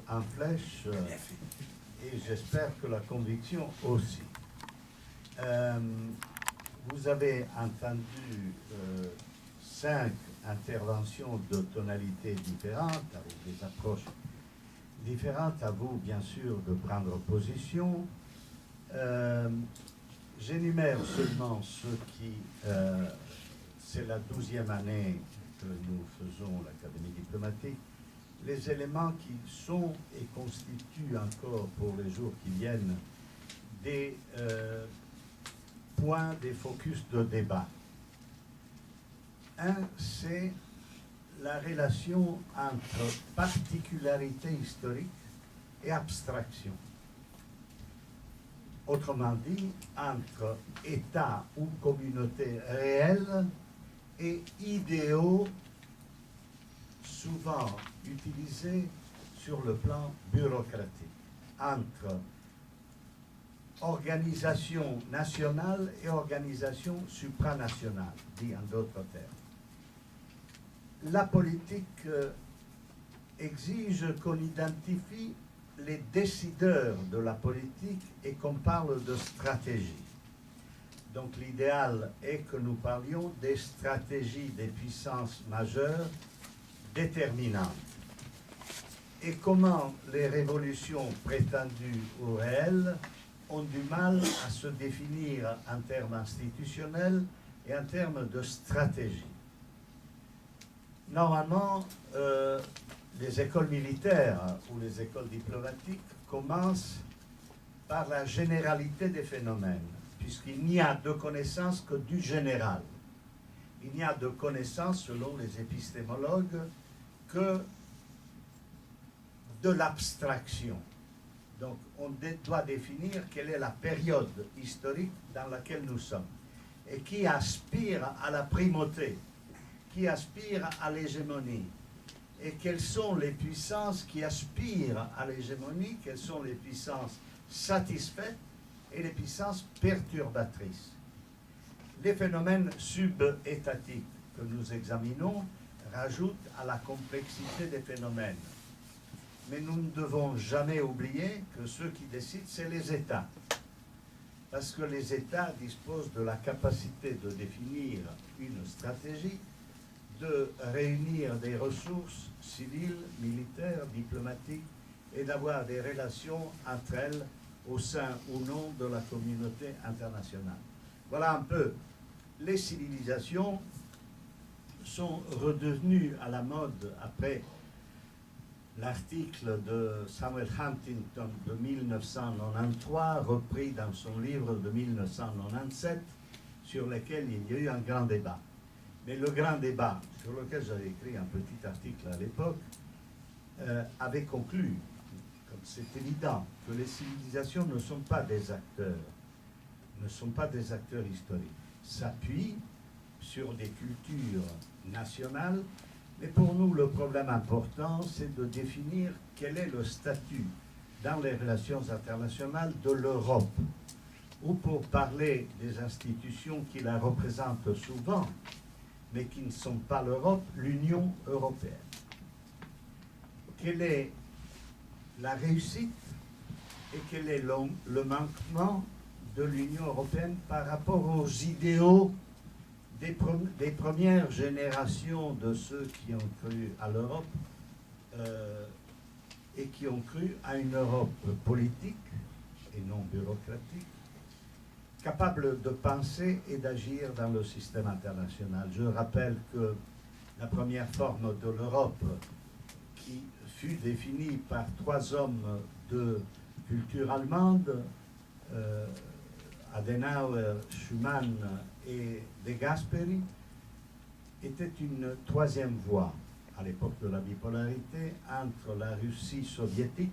en flèche et j'espère que la conviction aussi. Vous avez entendu 5 interventions de tonalités différentes, avec des approches différentes. À vous, bien sûr, de prendre position. J'énumère seulement ce qui... c'est la 12e année que nous faisons l'Académie diplomatique. Les éléments qui sont et constituent encore pour les jours qui viennent des points, des focus de débat. Un, c'est la relation entre particularité historique et abstraction. Autrement dit, entre État ou communauté réelle et idéaux souvent utilisés sur le plan bureaucratique, entre organisation nationale et organisation supranationale, dit en d'autres termes. La politique exige qu'on identifie les décideurs de la politique et qu'on parle de stratégie. Donc l'idéal est que nous parlions des stratégies des puissances majeures déterminantes. Et comment les révolutions prétendues ou réelles ont du mal à se définir en termes institutionnels et en termes de stratégie. Normalement, les écoles militaires ou les écoles diplomatiques commencent par la généralité des phénomènes, puisqu'il n'y a de connaissance que du général. Il n'y a de connaissance, selon les épistémologues, que de l'abstraction. Donc, on doit définir quelle est la période historique dans laquelle nous sommes et qui aspire à la primauté, qui aspire à l'hégémonie. Et quelles sont les puissances qui aspirent à l'hégémonie, quelles sont les puissances satisfaites et les puissances perturbatrices. Les phénomènes subétatiques que nous examinons rajoutent à la complexité des phénomènes. Mais nous ne devons jamais oublier que ceux qui décident, c'est les États. Parce que les États disposent de la capacité de définir une stratégie, de réunir des ressources civiles, militaires, diplomatiques et d'avoir des relations entre elles au sein ou non de la communauté internationale. Voilà un peu. Les civilisations sont redevenues à la mode après l'article de Samuel Huntington de 1993, repris dans son livre de 1997, sur lequel il y a eu un grand débat. Mais le grand débat, sur lequel j'avais écrit un petit article à l'époque, avait conclu, comme c'est évident, que les civilisations ne sont pas des acteurs, ne sont pas des acteurs historiques, s'appuient sur des cultures nationales, mais pour nous, le problème important, c'est de définir quel est le statut dans les relations internationales de l'Europe, ou pour parler des institutions qui la représentent souvent, mais qui ne sont pas l'Europe, l'Union européenne. Quelle est la réussite et quel est le manquement de l'Union européenne par rapport aux idéaux des premières générations de ceux qui ont cru à l'Europe et qui ont cru à une Europe politique et non bureaucratique, capable de penser et d'agir dans le système international. Je rappelle que la première forme de l'Europe, qui fut définie par 3 hommes de culture allemande, Adenauer, Schuman et De Gasperi, était une 3e voie à l'époque de la bipolarité entre la Russie soviétique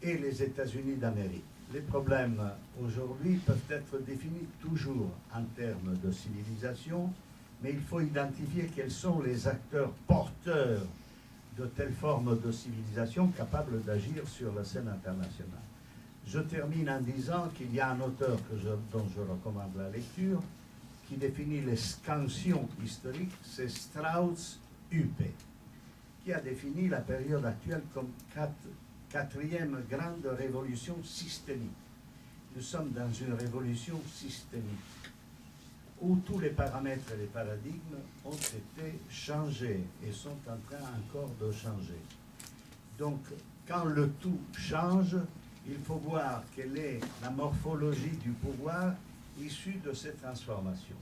et les États-Unis d'Amérique. Les problèmes aujourd'hui peuvent être définis toujours en termes de civilisation, mais il faut identifier quels sont les acteurs porteurs de telles formes de civilisation capables d'agir sur la scène internationale. Je termine en disant qu'il y a un auteur dont je recommande la lecture, qui définit les scansions historiques, c'est Strauss-Hüppe. qui a défini la période actuelle comme quatrième grande révolution systémique. Nous sommes dans une révolution systémique où tous les paramètres et les paradigmes ont été changés et sont en train encore de changer. Donc, quand le tout change, il faut voir quelle est la morphologie du pouvoir issue de ces transformations.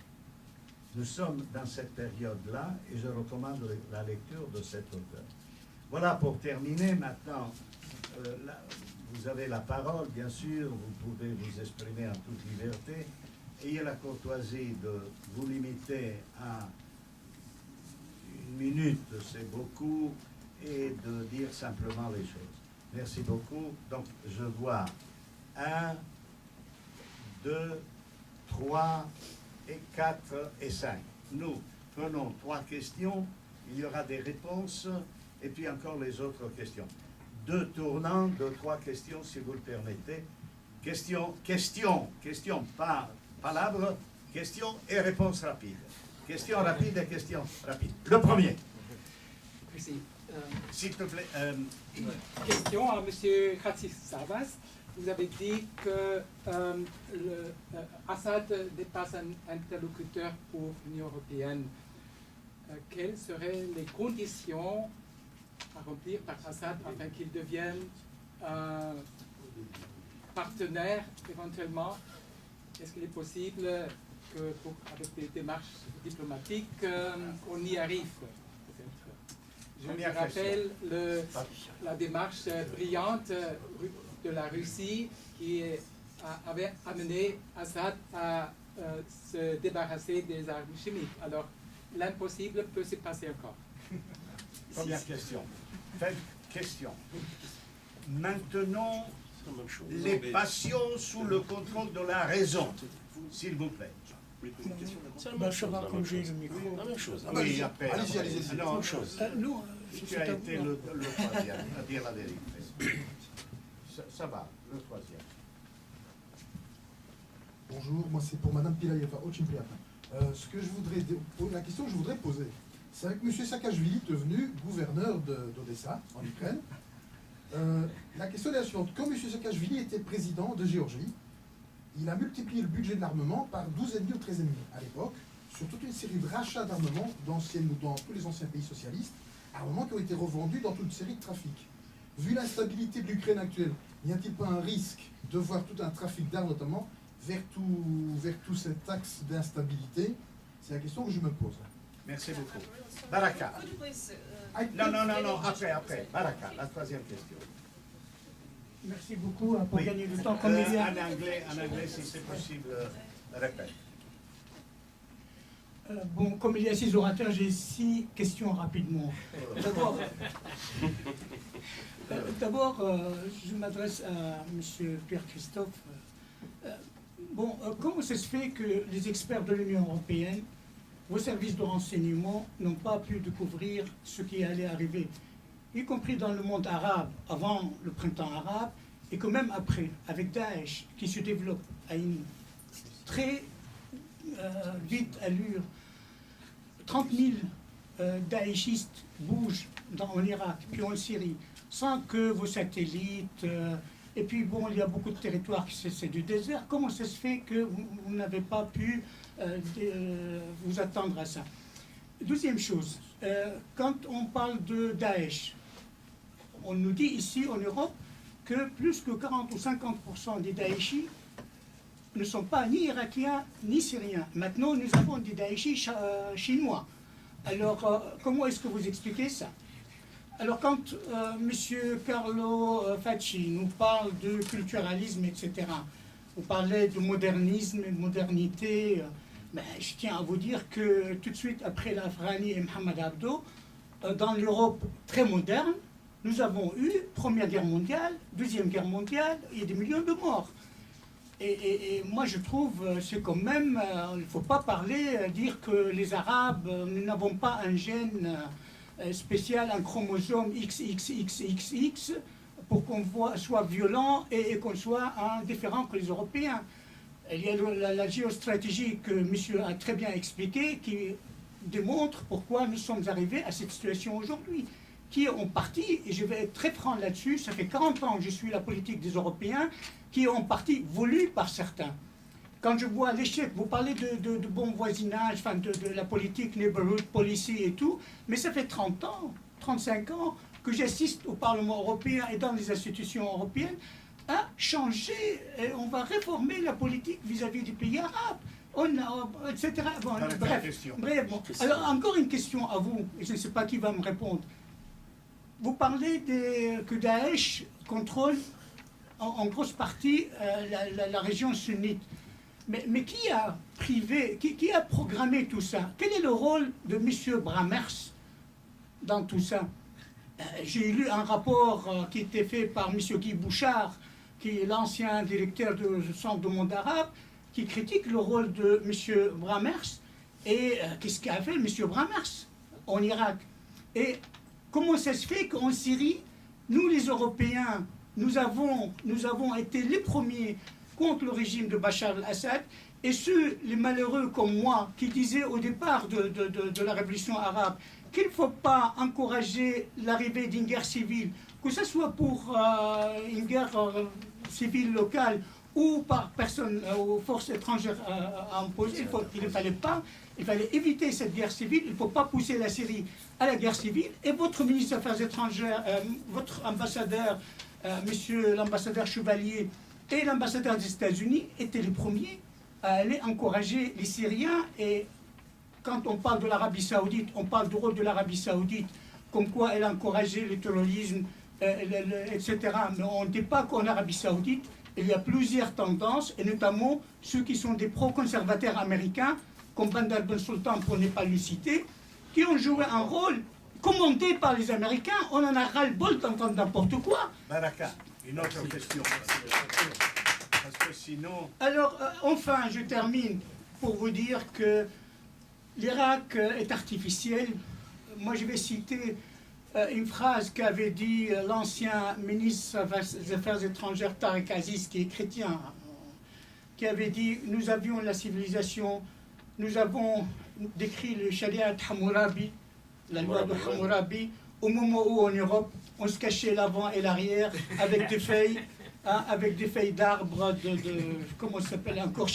Nous sommes dans cette période-là et je recommande la lecture de cet auteur. Voilà pour terminer. Maintenant, vous avez la parole, bien sûr, vous pouvez vous exprimer en toute liberté. Ayez la courtoisie de vous limiter à 1 minute, c'est beaucoup, et de dire simplement les choses. Merci beaucoup. Donc, je vois 1, 2, 3 et 4 et 5. Nous prenons 3 questions, il y aura des réponses, et puis encore les autres questions. 2 tournants de 3 questions, si vous le permettez. Question, pas palabre, question et réponse rapide. Question rapide et question rapide. Le premier. Merci. S'il te plaît. Question à M. Khatsisavas. Vous avez dit que Assad n'est pas un interlocuteur pour l'Union européenne. Quelles seraient les conditions à remplir par Assad afin qu'il devienne un partenaire éventuellement? Est-ce qu'il est possible que, avec des démarches diplomatiques, on y arrive? Je rappelle la démarche brillante de la Russie qui avait amené Assad à se débarrasser des armes chimiques. Alors, l'impossible peut se passer encore. Première question. Question. Maintenons les passions sous le contrôle de la raison, s'il vous plaît. Comme j'ai le micro. La même chose. Oui, après. Allez-y, c'est la même chose. Non, Tu as été le troisième, à dire la vérité. Ça va, le troisième. Bonjour, moi c'est pour Madame Pilaïeva, ce que je voudrais, la question que je voudrais poser, c'est avec M. Saakashvili devenu gouverneur d'Odessa, en Ukraine. La question est la suivante. Quand M. Saakashvili était président de Géorgie, il a multiplié le budget de l'armement par 12,5 ou 13,5 à l'époque, sur toute une série de rachats d'armements dans tous les anciens pays socialistes, armements qui ont été revendus dans toute une série de trafics. Vu l'instabilité de l'Ukraine actuelle, n'y a-t-il pas un risque de voir tout un trafic d'armes, notamment, vers tout cet axe d'instabilité? C'est la question que je me pose. Merci beaucoup. Baraka. Non, après. Baraka, la troisième question. Merci beaucoup pour gagner du temps. En anglais, si c'est possible, répète. Bon, comme il y a 6 orateurs, j'ai 6 questions rapidement. D'abord, je m'adresse à M. Pierre-Christophe. Comment ça se fait que les experts de l'Union européenne, vos services de renseignement, n'ont pas pu découvrir ce qui allait arriver, y compris dans le monde arabe, avant le printemps arabe, et que même après, avec Daesh, qui se développe à une très vite allure, 30 000 Daeshistes bougent en Irak, puis en Syrie, sans que vos satellites... et puis, bon, il y a beaucoup de territoires qui c'est du désert. Comment ça se fait que vous n'avez pas pu vous attendre à ça? Deuxième chose, quand on parle de Daesh, on nous dit ici en Europe que plus que 40 ou 50% des Daeshis ne sont pas ni irakiens ni syriens. Maintenant, nous avons des Daeshis chinois. Alors, comment est-ce que vous expliquez ça? Alors, quand M. Carlo Facci nous parle de culturalisme, etc., vous parlez de modernisme et de modernité, je tiens à vous dire que tout de suite après l'Afghani et Mohamed Abdo, dans l'Europe très moderne, nous avons eu Première Guerre mondiale, Deuxième Guerre mondiale, et des millions de morts. Et moi je trouve, c'est quand même, il ne faut pas dire que les Arabes, nous n'avons pas un gène spécial, un chromosome XXXXX, pour qu'on soit violent et qu'on soit différent que les Européens. Il y a la géostratégie que monsieur a très bien expliquée, qui démontre pourquoi nous sommes arrivés à cette situation aujourd'hui. qui ont parti, et je vais être très franc là-dessus, ça fait 40 ans que je suis la politique des Européens, qui ont parti voulus par certains. Quand je vois l'échec, vous parlez de bon voisinage, enfin de la politique, neighborhood policy et tout, mais ça fait 30 ans, 35 ans que j'assiste au Parlement européen et dans les institutions européennes à changer, et on va réformer la politique vis-à-vis des pays arabes. Etc. Bon, bref, bon. Alors, encore une question à vous, et je ne sais pas qui va me répondre. Vous parlez que Daesh contrôle en grosse partie la région sunnite. Mais qui a qui a programmé tout ça? Quel est le rôle de M. Bramers dans tout ça? J'ai lu un rapport qui était fait par M. Guy Bouchard, qui est l'ancien directeur du Centre du monde arabe, qui critique le rôle de M. Bramers. Et qu'est-ce qu'a fait M. Bramers en Irak? Et comment ça se fait qu'en Syrie, nous les Européens, nous avons été les premiers contre le régime de Bachar al-Assad, et ceux, les malheureux comme moi, qui disaient au départ de la révolution arabe qu'il ne faut pas encourager l'arrivée d'une guerre civile, que ce soit pour une guerre civile locale ou par personne aux forces étrangères imposées, il fallait éviter cette guerre civile, il ne faut pas pousser la Syrie à la guerre civile. Et votre ministre des Affaires étrangères, votre ambassadeur, monsieur l'ambassadeur Chevalier, et l'ambassadeur des États-Unis étaient les premiers à aller encourager les Syriens. Et quand on parle de l'Arabie Saoudite, on parle du rôle de l'Arabie Saoudite, comme quoi elle a encouragé le terrorisme, etc. Mais on ne dit pas qu'en Arabie Saoudite, il y a plusieurs tendances, et notamment ceux qui sont des pro-conservateurs américains, comme Bandar Ben Sultan, pour ne pas le citer, qui ont joué un rôle commandé par les Américains. On en a ras-le-bol d'entendre n'importe quoi. Baraka, une autre question. Parce que sinon... Alors, enfin, je termine pour vous dire que l'Irak est artificiel. Moi, je vais citer une phrase qu'avait dit l'ancien ministre des Affaires étrangères Tariq Aziz, qui est chrétien, qui avait dit: nous avions la civilisation, nous avons décrit le Sharia de Hammurabi, la loi de Hammurabi, au moment où en Europe, on se cachait l'avant et l'arrière avec des feuilles. Avec des feuilles d'arbres comment ça s'appelle encore,